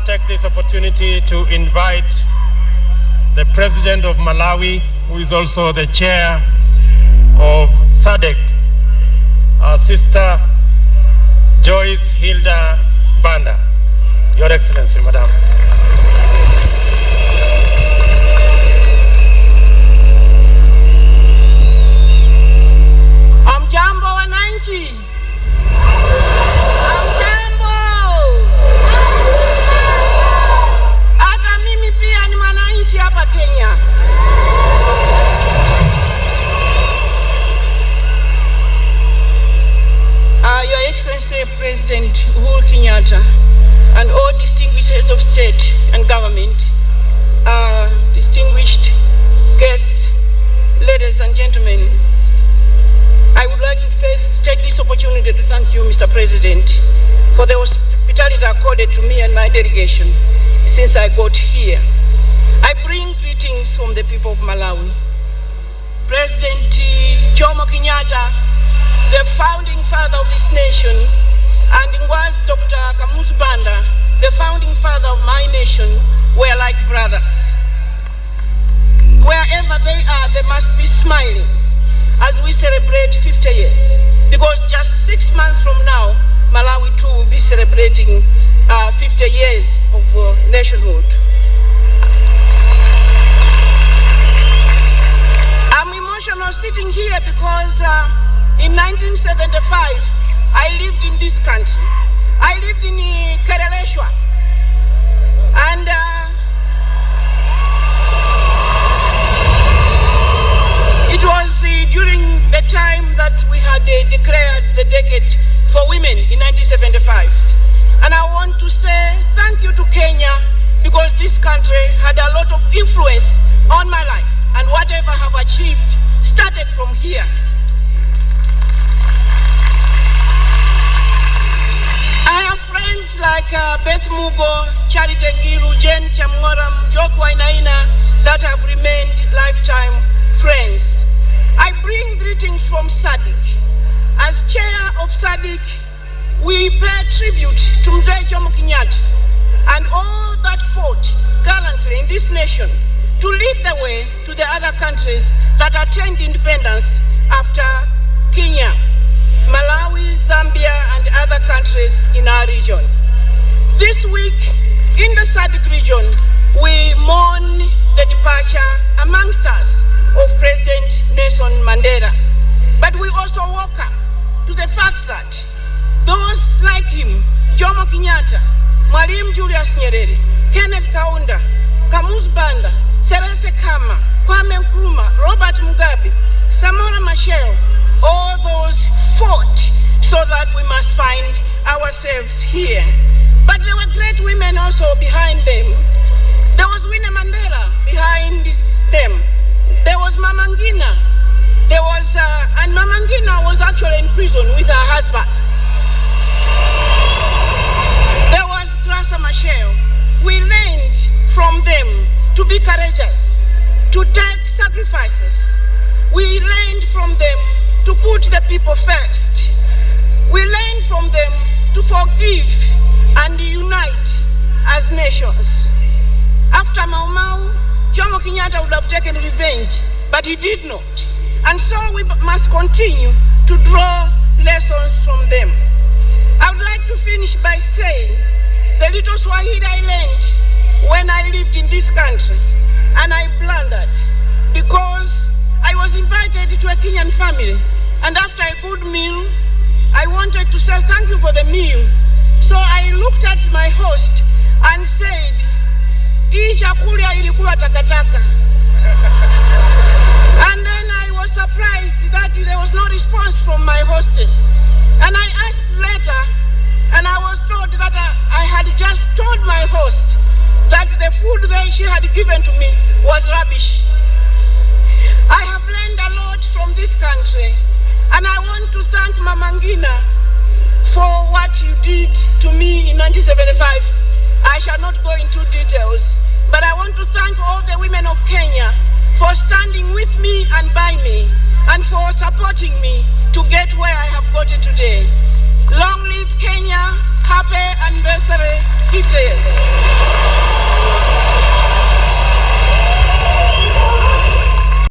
take this opportunity to invite the President of Malawi, who is also the chair of SADC, our sister Joyce Banda. Your Excellency, Madam. Amjambo wananchi. Amjambo. Hata mimi pia ni mwananchi hapa Kenya. Your Excellency President Uhuru Kenyatta and all distinguished heads of state and government, distinguished guests, ladies and gentlemen, I would like to first take this opportunity to thank you, Mr. President, for the hospitality accorded to me and my delegation since I got here. I bring greetings from the people of Malawi. President Jomo Kenyatta, the founding father of this nation, and was Dr. Joyce Banda, the founding father of my nation, were like brothers. Wherever they are, they must be smiling as we celebrate 50 years. Because just 6 months from now, Malawi too will be celebrating 50 years of nationhood. I'm emotional sitting here because in 1975, I lived in this country. I lived in Kereleshwa. And it was during the time that we had declared the decade for women in 1975. And I want to say thank you to Kenya, because this country had a lot of influence on my life, and whatever I have achieved started from here. I have friends like Beth Mugo, Charity Ngilu, Jen Chamgoram, Joku Wainaina that have remained lifetime friends. I bring greetings from SADC. As chair of SADC, we pay tribute to Mzee Jomo Kenyatta and all that fought gallantly in this nation to lead the way to the other countries that attained independence after Kenya, Malawi, Zambia, and other countries in our region. This week, in the SADC region, we mourn the departure amongst us of President Nelson Mandela. But we also woke up to the fact that those like him, Jomo Kenyatta, Mwalimu Julius Nyerere, Kenneth Kaunda, Joyce Banda, Serese Khama, Kwame Nkrumah, Robert Mugabe, Samora Machel, all those fought so that we must find ourselves here. But there were great women also behind them. There was Winnie Mandela behind them. There was Mama Ngina. There was, and Mama Ngina was actually in prison with her husband. There was Graça Machel. We learned from them to be courageous, to take sacrifices. We learned from them to put the people first. We learned from them to forgive and unite as nations. After Mau Mau, Jomo Kenyatta would have taken revenge, but he did not. And so we must continue to draw lessons from them. I would like to finish by saying the little Swahili I learned when I lived in this country, and I blundered because I was invited to a Kenyan family, and after a good meal, I wanted to say thank you for the meal. So I looked at my host and said, "Hii chakula ilikuwa takataka." And then I was surprised that there was no response from my hostess. And I asked later, and I was told that I had just told my host that the food that she had given to me was rubbish. I have learned a lot from this country, and I want to thank Mama Ngina for what you did to me in 1975. I shall not go into details, but I want to thank all the women of Kenya for standing with me and by me, and for supporting me to get where I have gotten today. Long live Kenya, happy anniversary 50 years.